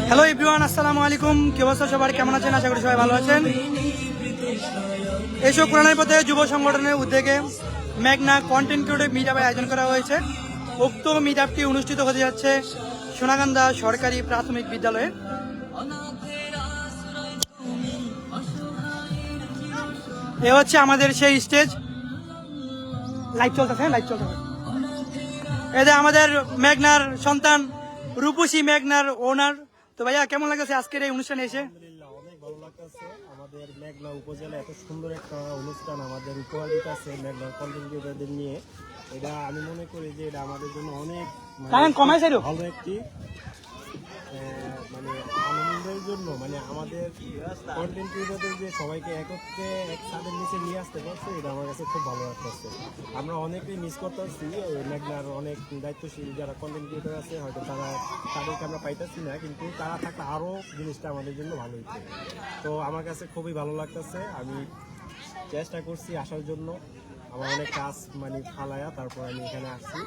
Hello everyone, আসসালামু আলাইকুম। কি অবস্থা সবার, কেমন আছেন? আশা করি সবাই ভালো আছেন। এইসব কোরআনের পথে যুব সংগঠনের উদ্যোগে মেঘনা কন্টেন্ট ক্রিয়েটর মিট আপের আয়োজন করা হয়েছে। উক্ত মিট আপটি অনুষ্ঠিত হতে যাচ্ছে সোনাকান্দা সরকারি প্রাথমিক বিদ্যালয়ে। এ হচ্ছে আমাদের সেই স্টেজ। লাইভ চলতেছে, লাইভ চলতেছে। এটা আমাদের মেঘনার সন্তান রূপসী মেঘনার ওনার। তো ভাইয়া, কেমন লাগছে আজকের এই অনুষ্ঠানে এসে? অনেক ভালো লাগতেছে। আমাদের মেঘনা উপজেলা এত সুন্দর একটা অনুষ্ঠান আমাদের উপহার দিতেছে মেঘনা কন্টেন্ট ক্রিয়েটরদের নিয়ে। এটা আমি মনে করি যে এটা আমাদের জন্য অনেক ভালো একটি মানে আনন্দের জন্য, মানে আমাদের কন্টেন্ট ক্রিয়েটরদের যে সবাইকে একত্রে এক ছাদের নিচে নিয়ে আসতে পারছে, এটা আমার কাছে খুব ভালো লাগতেছে। আমরা অনেকেই মিস করতে পারছি মেঘনার অনেক দায়িত্বশীল যারা কন্টেন্ট ক্রিয়েটর আছে, হয়তো তাদেরকে আমরা পাইতেছি না, কিন্তু তারা থাকলে আরও জিনিসটা আমাদের জন্য ভালো হইতো। তো আমার কাছে খুবই ভালো লাগতেছে। আমি চেষ্টা করছি আসার জন্য, আমার অনেক কাজ মানে ফালায়া তারপর আমি এখানে আসছি।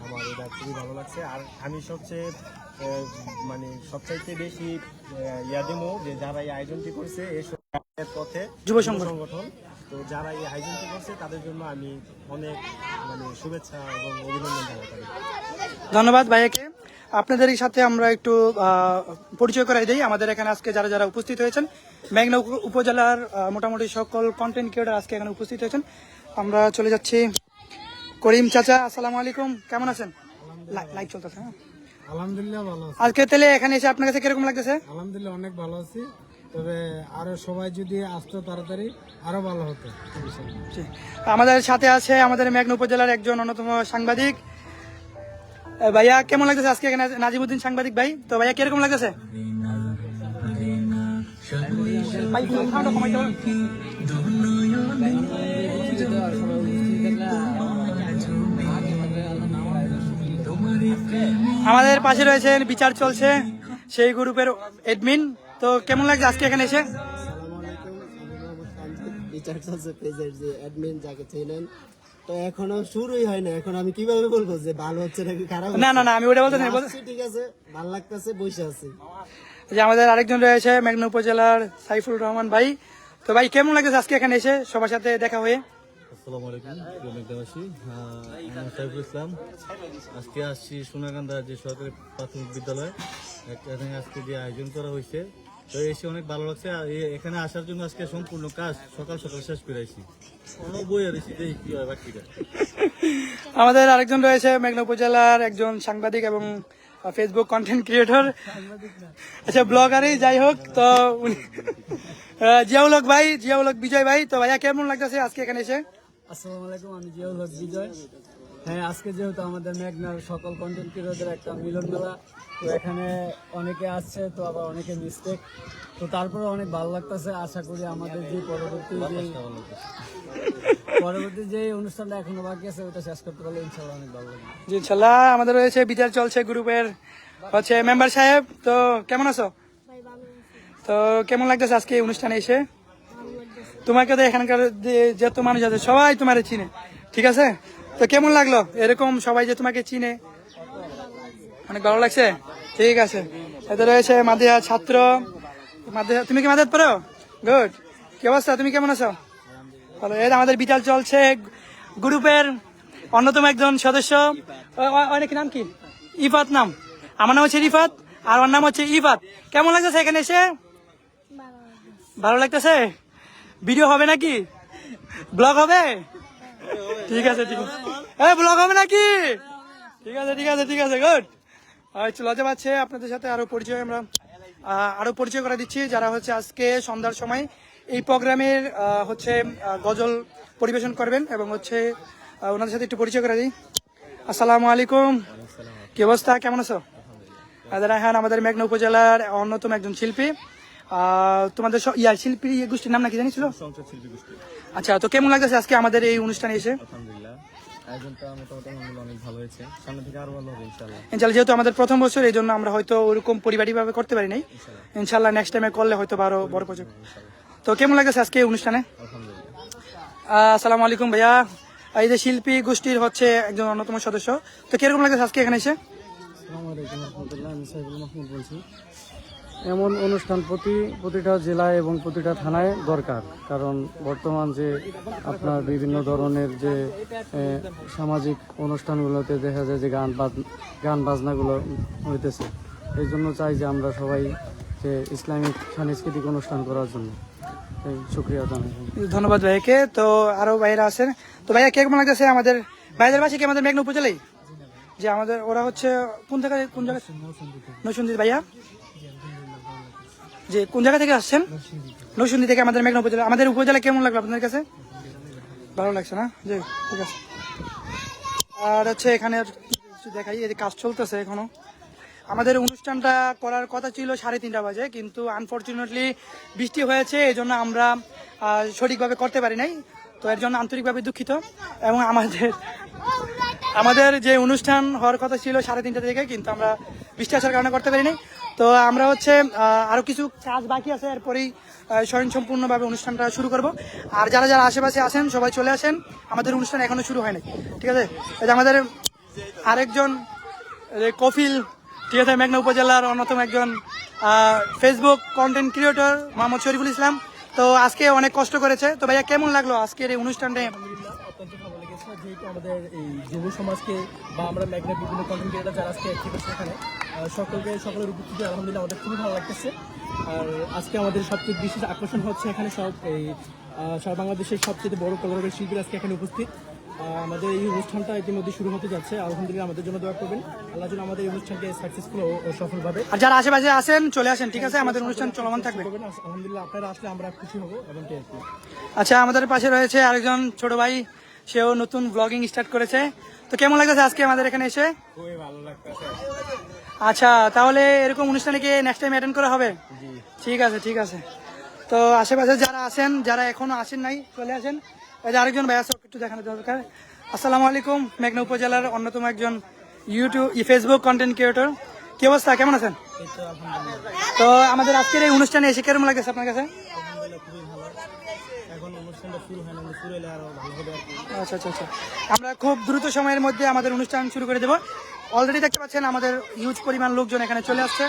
আমার এটা খুবই ভালো লাগছে। আর আমি সবচাইতে বেশি দেবো যে যারা এই আয়োজনটি করেছে এই পথে যুব সংগঠন, তো যারা এই আয়োজনটি করছে তাদের জন্য আমি অনেক শুভেচ্ছা এবং অভিনন্দন জানাই। ধন্যবাদ ভাইয়াকে। আপনাদের সাথে আমরা একটু পরিচয় করাই দিই। আমাদের এখানে আজকে যারা যারা উপস্থিত হয়েছেন, মেঘনা উপজেলার মোটামুটি সকল কন্টেন্ট ক্রিয়েটর আজকে এখানে উপস্থিত হয়েছেন। আমরা চলে যাচ্ছি। করিম চাচা, আসসালামু আলাইকুম, কেমন আছেন? লাইভ চলতেছে। আলহামদুলিল্লাহ ভালো আছি। আজকে তাহলে এখানে এসে আপনার কাছে কিরকম লাগতেছে? আলহামদুলিল্লাহ অনেক ভালো আছি, তবে আরো সবাই যদি আসতো তাড়াতাড়ি আরো ভালো হতো। আমাদের সাথে আছে আমাদের মেঘনা উপজেলার একজন অন্যতম সাংবাদিক ভাইয়া। কেমন লাগতেছে আজকে এখানে নাজিমউদ্দিন সাংবাদিক ভাই? তো ভাইয়া কিরকম লাগতেছে? আমাদের পাশে রয়েছেন, বিচার চলছে সেই গ্রুপের এডমিন। তো কেমন লাগছে আজকে এখানে এসে? বিচার চলছে পেজের যে অ্যাডমিন যাকে চেনেন, তো এখনো শুরুই হয় না। এখন আমি কিভাবে বলবো যে ভালো হচ্ছে নাকি খারাপ? না না না, আমি ওটা বলতে চাই। ঠিক আছে, ভালো লাগতেছে, বসে আছি। যে আমাদের আরেকজন রয়েছে মেঘনা উপজেলার সাইফুল রহমান ভাই। তো ভাই, কেমন লাগছে আজকে এখানে এসে সবার সাথে দেখা হয়ে? আসসালামু আলাইকুম মেঘনাবাসী, আমি সাইফুল ইসলাম। আজকে আসছি সোনাকান্দা যে সরকারি প্রাথমিক বিদ্যালয়, এখানে আজকে যে আয়োজন করা হয়েছে, তো এসে অনেক ভালো লাগছে। আর এখানে আসার জন্য আজকে সম্পূর্ণ কাজ সকাল সকাল শেষ করে আসছি। বই আর এসে দেখি কি হয় বাকিটা। আমাদের আরেকজন রয়েছে মেঘনা উপজেলার একজন সাংবাদিক এবং ফেসবুক কন্টেন্ট ক্রিয়েটর, আচ্ছা ব্লগারই যাই হোক। তো জিয়াউল হক ভাই, জিয়াউল হক বিজয় ভাই। তো ভাইয়া, কেমন লাগতেছে আজকে এখানে এসে? আসসালামু আলাইকুম, আমি জিয়াউল হক বিজয়। হ্যাঁ, আজকে যেহেতু আমাদের মেঘনার সকল কন্টেন্ট ক্রিয়েটরদের একটা মিলন মেলা, তো এখানে অনেকে আসছে, তো আবার অনেকে মিস্টেক, তো তারপরে অনেক ভালো লাগতেছে। আশা করি আমাদের যে পরবর্তী যে অনুষ্ঠানটা এখনো বাকি আছে ওটা শেষ করতে পারলে ইনশাল্লাহ অনেক ভালো লাগবে। জি ইনশাল্লাহ। আমাদের রয়েছে বিচার চলছে গ্রুপের হচ্ছে মেম্বার সাহেব। তো কেমন আছো? তো কেমন লাগতেছে আজকে এই অনুষ্ঠানে এসে? তোমাকে তো এখানকার যত মানুষ আছে সবাই তোমার চিনে, ঠিক আছে? তো কেমন লাগলো এরকম সবাই যে তোমাকে চিনে? অনেক ভালো লাগছে, ঠিক আছে। এতে রয়েছে মাদিয়া ছাত্র। মাদিয়া, তুমি কি মাদিয়াত পড়ো? গুড। কি অবস্থা, তুমি কেমন আছো? ভালো। এই আমাদের বিচার চলছে গ্রুপের অন্যতম একজন সদস্য, অনেক নাম কি? ইফাত নাম। আমার নাম হচ্ছে রিফাত, আর ওর নাম হচ্ছে ইফাত। কেমন লাগতেছে এখানে এসে? ভালো লাগতেছে। ভিডিও হবে নাকি? ব্লগ হবে? ঠিক আছে, ঠিক আছে। ব্লগ হবে নাকি? ঠিক আছে, ঠিক আছে, ঠিক আছে, গুড। আচ্ছা, লজ্জা পাচ্ছে আপনাদের সাথে আরো পরিচয় করে দিচ্ছি, যারা হচ্ছে আজকে সন্ধ্যার সময় এই প্রোগ্রামের হচ্ছে গজল পরিবেশন করবেন, এবং হচ্ছে ওনাদের সাথে একটু পরিচয় করে দিই। আসসালামু আলাইকুম, কি অবস্থা, কেমন আছো? রায়হান আমাদের মেঘনা উপজেলার অন্যতম একজন শিল্পী। তোমাদের শিল্পী গোষ্ঠীর নাম নাকি জানিছিল? আচ্ছা, তো কেমন লাগতেছে আজকে আমাদের এই অনুষ্ঠানে এসে? আলহামদুলিল্লাহ, আয়োজনটা মোটামুটি ভালোই ভালো হয়েছে। সামনে থেকে আরো ভালো হবে ইনশাআল্লাহ। ইনশাআল্লাহ, যেহেতু আমাদের প্রথম বছর, এই জন্য আমরা হয়তো ওরকম পরিবারিকভাবে করতে পারি নাই। ইনশাআল্লাহ নেক্সট টাইমে করলে হয়তো আরো বড় প্রজেক্ট। তো কেমন লাগতেছে আজকে এই অনুষ্ঠানে? আলহামদুলিল্লাহ। আসসালামু আলাইকুম ভাইয়া। এই যে শিল্পী গোষ্ঠীর হচ্ছে একজন অন্যতম সদস্য, তো কিরকম লাগতেছে আজকে এখানে এসে? আসসালামু আলাইকুম রহমতুল্লাহ, আমি সাইফুল মাহমুদ বলছি। এমন অনুষ্ঠান প্রতিটা জেলায় এবং প্রতিটা থানায় দরকার, কারণ বর্তমান যে আপনার বিভিন্ন ধরনের যে সামাজিক অনুষ্ঠানগুলোতে দেখা যায় যে গান বাজনাগুলো হইতেছে, এই জন্য চাই যে আমরা সবাই যে ইসলামিক সাংস্কৃতিক অনুষ্ঠান করার জন্য শুক্রিয়া জানাই। ধন্যবাদ ভাইকে। তো আরো ভাইরা আছেন, তো ভাইয়া কেমন লাগতেছে? আমাদের ভাইদের বাসা কি আমাদের মেঘনা উপজেলায়? যে আমাদের ওরা হচ্ছে কোন জায়গায় নরসিংদী। ভাইয়া যে কোন জায়গা থেকে আসছেন? নরসিংদী থেকে আমাদের মেঘনা উপজেলা। আমাদের উপজেলা কেমন লাগলো আপনাদের কাছে? ভালো লাগছে না? জি, ঠিক আছে। আর হচ্ছে এখানে দেখাই, এই যে কাজ চলতেছে এখনো। আমাদের অনুষ্ঠানটা করার কথা ছিল 3:30 বাজে, কিন্তু আনফরচুনেটলি বৃষ্টি হয়েছে, এই জন্য আমরা সঠিকভাবে করতে পারি নাই। তো এর জন্য আন্তরিকভাবে দুঃখিত। এবং আমাদের যে অনুষ্ঠান হওয়ার কথা ছিল 3:30 থেকে, কিন্তু আমরা বৃষ্টি আসার কারণে করতে পারি নাই। তো আমরা হচ্ছে আরো কিছু কাজ বাকি আছে, এরপরেই স্বয়ংসম্পূর্ণভাবে অনুষ্ঠানটা শুরু করব। আর যারা যারা আশেপাশে আছেন সবাই চলে আসেন, আমাদের অনুষ্ঠান এখনো শুরু হয়নি, ঠিক আছে? এই যে আমাদের আরেকজন কফিল, ঠিক আছে, মেঘনা উপজেলার অন্যতম একজন Facebook content creator Mohammad Shariful Islam. তো আজকে অনেক কষ্ট করেছে। তো ভাইয়া কেমন লাগলো আজকের এই অনুষ্ঠানটা? অত্যন্ত ভালো লেগেছে, যেহেতু আমাদের এই যুব সমাজকে বা আমরা মেঘনার বিভিন্ন কন্টেন্ট ক্রিয়েটর যারা আজকে অ্যাক্টিভ আছে এখানে সকলের উপস্থিতি আলহামদুলিল্লাহ আমাদের খুবই ভালো লাগতেছে। আর আজকে আমাদের সবচেয়ে বিশেষ আকর্ষণ হচ্ছে এখানে সারা বাংলাদেশের সবচেয়ে বড় কলরবের শিল্পীরা আজকে এখানে উপস্থিত। আমাদের এই অনুষ্ঠানটা ইতিমধ্যে শুরু হতে যাচ্ছে, আলহামদুলিল্লাহ আমাদের জন্য দোয়া করবেন, আল্লাহ যেন আমাদের এই অনুষ্ঠানকে সাকসেসফুল ও সফলভাবে। আর যারা আশেপাশে আছেন চলে আসেন, ঠিক আছে? আমাদের অনুষ্ঠান চলমান থাকবে। আলহামদুলিল্লাহ আপনারা আসলে আমরা খুশি হব এবং কি আর কি। আচ্ছা, আমাদের পাশে রয়েছে আরেকজন ছোট ভাই, সেও নতুন ব্লগিং স্টার্ট করেছে। তো কেমন লাগতেছে আজকে আমাদের এখানে এসে? খুবই ভালো লাগতেছে। আচ্ছা, তাহলে এরকম অনুষ্ঠানে কি নেক্সট টাইম অ্যাটেন্ড করা হবে? ঠিক আছে, ঠিক আছে। তো আশেপাশে যারা আছেন, যারা এখনো আসেন নাই, চলে আসেন। এই যে আরেকজন ভাই আছে, একটু দেখানো দরকার। আসসালামু আলাইকুম, মেঘনা উপজেলার অন্যতম একজন ফেসবুক কন্টেন্ট ক্রিয়েটর। কি অবস্থা, কেমন আছেন? তো আমাদের আজকের এই অনুষ্ঠানে এসে কেমন লাগছে আপনার কাছে? এখন অনুষ্ঠানটা শুরু হয় না, শুরু হলে আরো ভালো হবে আর কি। আচ্ছা আচ্ছা আচ্ছা, আমরা খুব দ্রুত সময়ের মধ্যে আমাদের অনুষ্ঠান শুরু করে দেবো। অলরেডি দেখতে পাচ্ছেন আমাদের হিউজ পরিমাণ লোকজন এখানে চলে আসছে।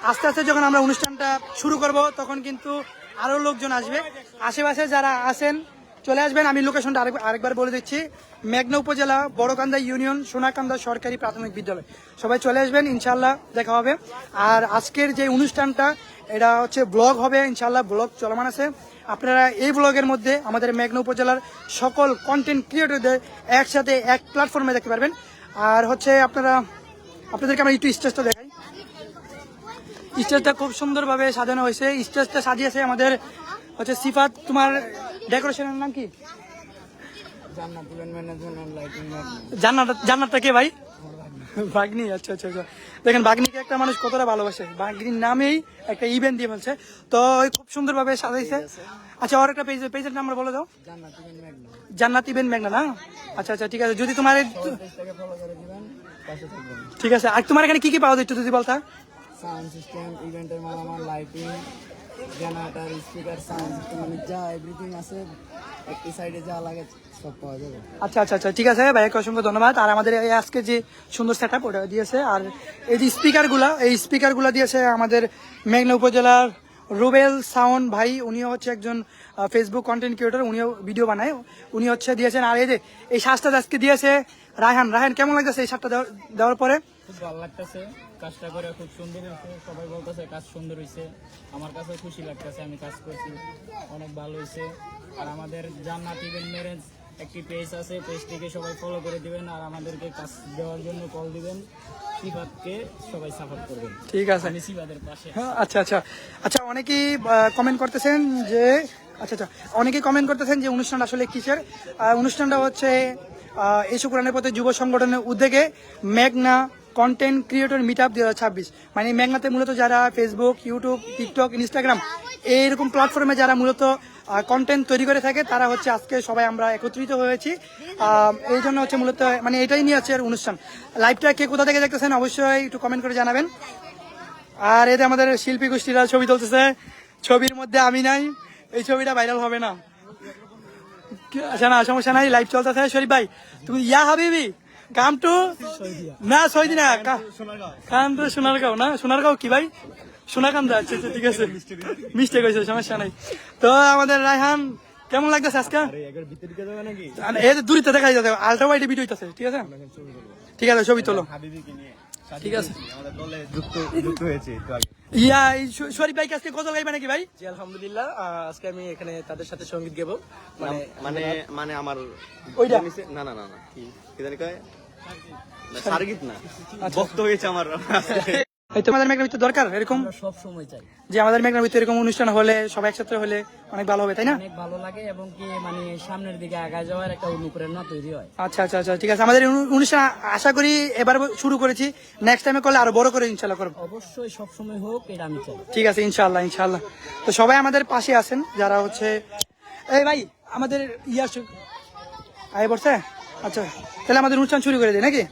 আস্তে আস্তে যখন আমরা অনুষ্ঠানটা শুরু করব, তখন কিন্তু আরও লোকজন আসবে। আশেপাশে যারা আছেন চলে আসবেন। আমি লোকেশনটা আরেকবার বলে দিচ্ছি, মেঘনা উপজেলা বড়কান্দা ইউনিয়ন সোনাকান্দা সরকারি প্রাথমিক বিদ্যালয়। সবাই চলে আসবেন, ইনশাল্লাহ দেখা হবে। আর আজকের যে অনুষ্ঠানটা, এটা হচ্ছে ব্লগ হবে, ইনশাল্লাহ ব্লগ চলমান আছে। আপনারা এই ব্লগের মধ্যে আমাদের মেঘনা উপজেলার সকল কন্টেন্ট ক্রিয়েটরদের একসাথে এক প্ল্যাটফর্মে দেখতে পারবেন। আর হচ্ছে আপনাদেরকে আমরা একটু স্টেজটা দেখাই। স্টেজটা খুব সুন্দরভাবে সাজানো হয়েছে। স্টেজটা সাজিয়েছে আমাদের হচ্ছে সিফাত। তোমার ডেকোরেশনের নাম কি? জান্নাতটা কে ভাই? বাগনি। আচ্ছা আচ্ছা আচ্ছা, দেখেন বাগনিকে একটা মানুষ কতটা ভালোবাসে, বাগনির নামেই একটা ইভেন্ট দিয়ে ফেলছে। তো খুব সুন্দরভাবে সাজাইছে। আচ্ছা, ওর একটা পেজের নাম্বার বলে দাও। জান্নাত ইভেন্ট মেঘনা না? আচ্ছা আচ্ছা, ঠিক আছে। যদি তোমার ঠিক আছে। আর তোমার এখানে কি কি পাওয়া যায় একটু যদি বলতা? সাউন্ড সিস্টেম, ইভেন্টের মালামাল, lighting, generator, speaker, sound system, মানে যা এভরিথিং আছে একটি সাইডে যা লাগে সব পাওয়া যাবে। আচ্ছা আচ্ছা আচ্ছা, ঠিক আছে ভাইকে অসংখ্য ধন্যবাদ। আর আমাদের এই আজকে যে সুন্দর সেট আপ ওটা দিয়েছে, আর এই যে স্পিকারগুলো দিয়েছে আমাদের মেঘনা উপজেলার রুবেল সাউন্ড ভাই। উনিও হচ্ছে একজন ফেসবুক কন্টেন্ট ক্রিয়েটর, উনিও ভিডিও বানায়, উনি হচ্ছে দিয়েছেন। আর এই যে এই সাজটা আজকে দিয়েছে রায়হান। কেমন লাগতেছে এই সাজটা দেওয়ার পরে? খুব ভালো লাগতেছে, কাজটা করে খুব সুন্দর হয়েছে। সবাই বলতেছে কাজ সুন্দর হয়েছে, আমার কাছে খুশি লাগতেছে। আমি কাজ করছি, অনেক ভালো হয়েছে। আর আমাদের জান্নাত ইভেন্ট ম্যারেজ একটি পেজ আছে, পেজটিকে সবাই ফলো করে দিবেন আর আমাদেরকে কাজ দেওয়ার জন্য কল দিবেন। সিফাতকে সবাই সাপোর্ট করবেন, ঠিক আছে? আমি সিফাতের পাশে। আচ্ছা আচ্ছা আচ্ছা, অনেকেই কমেন্ট করতেছেন যে অনেকেই কমেন্ট করতেছেন যে অনুষ্ঠানটা আসলে কিসের। অনুষ্ঠানটা হচ্ছে ইস্যু কোরআনের পথে যুব সংগঠনের উদ্যোগে মেঘনা কন্টেন্ট ক্রিয়েটর মিট আপ 2026। মানে মেঘনাতে মূলত যারা ফেসবুক, ইউটিউব, টিকটক, ইনস্টাগ্রাম এইরকম প্ল্যাটফর্মে যারা মূলত কন্টেন্ট তৈরি করে থাকে, তারা হচ্ছে আজকে সবাই আমরা একত্রিত হয়েছি। এই জন্য হচ্ছে মূলত মানে এটাই নিয়ে আছে অনুষ্ঠান। লাইভটা কে কোথা থেকে দেখতেছেন অবশ্যই একটু কমেন্ট করে জানাবেন। আর এতে আমাদের শিল্পী গোষ্ঠীরা ছবি তুলতেছে, ছবির মধ্যে আমি নাই, এই ছবিটা ভাইরাল হবে না। আচ্ছা, না সমস্যা নাই, লাইভ চলতেছে। শরীফ ভাই তুমি ইয়া হাবিবি কাম টু না সৈদি না কাম টু সোনারগাঁও না সোনারগাঁও কি ভাই সোনাকান্দা আচ্ছা আচ্ছা ঠিক আছে মিস্টেক হয়েছে সমস্যা নাই তো আমাদের রায়হান কেমন লাগতেছে আজকে এই যে দূরিতে দেখা যাচ্ছে আলট্রা ওয়াইডে ভিডিও হইতাছে ঠিক আছে ঠিক আছে ছবি তোলো ঠিক আছে যুক্ত হয়েছে ইয়া শরীফ ভাই আজকে গজল গাইবে নাকি ভাই জি আলহামদুলিল্লাহ আজকে আমি এখানে তাদের সাথে সঙ্গীত গাবো মানে মানে মানে আমার ওইটা না না না না কি কি জানি কয় সারগীত না বক্ত হয়েছে আমার এই তো আমাদের মেঘনার ভিতরে দরকার এরকম আমরা সব সময় চাই যে আমাদের মেঘনার ভিতরে এরকম অনুষ্ঠান হলে সবাই একসাথে হলে অনেক ভালো হবে তাই না অনেক ভালো লাগে এবং কি মানে সামনের দিকে আগায় যাওয়ার একটা অনুপ্রেরণা তৈরি হয় আচ্ছা আচ্ছা আচ্ছা ঠিক আছে আমাদের এই অনুষ্ঠান আশা করি এবার শুরু করেছি নেক্সট টাইমে করলে আরো বড় করে ইনশাল্লাহ করবো অবশ্যই সব সময় হোক এটা আমি চাই ঠিক আছে ইনশাল্লাহ ইনশাল্লাহ তো সবাই আমাদের পাশে আছেন যারা হচ্ছে এই ভাই আমাদের আয় পড়ছে আচ্ছা তাহলে আমাদের অনুষ্ঠান শুরু করে দিই নাকি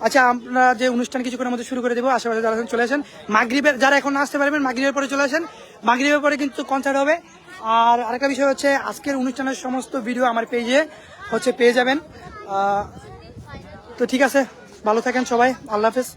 আচ্ছা আমরা যে অনুষ্ঠান কিছুক্ষণের মধ্যে শুরু করে দেবো আশেপাশে যারা আছেন চলে আসেন মাগরিবের যারা এখন আসতে পারবেন মাগরিবের পরে চলে আসেন মাগরিবের পরে কিন্তু কনসার্ট হবে আর আরেকটা বিষয় হচ্ছে আজকের অনুষ্ঠানের সমস্ত ভিডিও আমার পেজে হচ্ছে পেয়ে যাবেন তো ঠিক আছে ভালো থাকেন সবাই আল্লাহ হাফেজ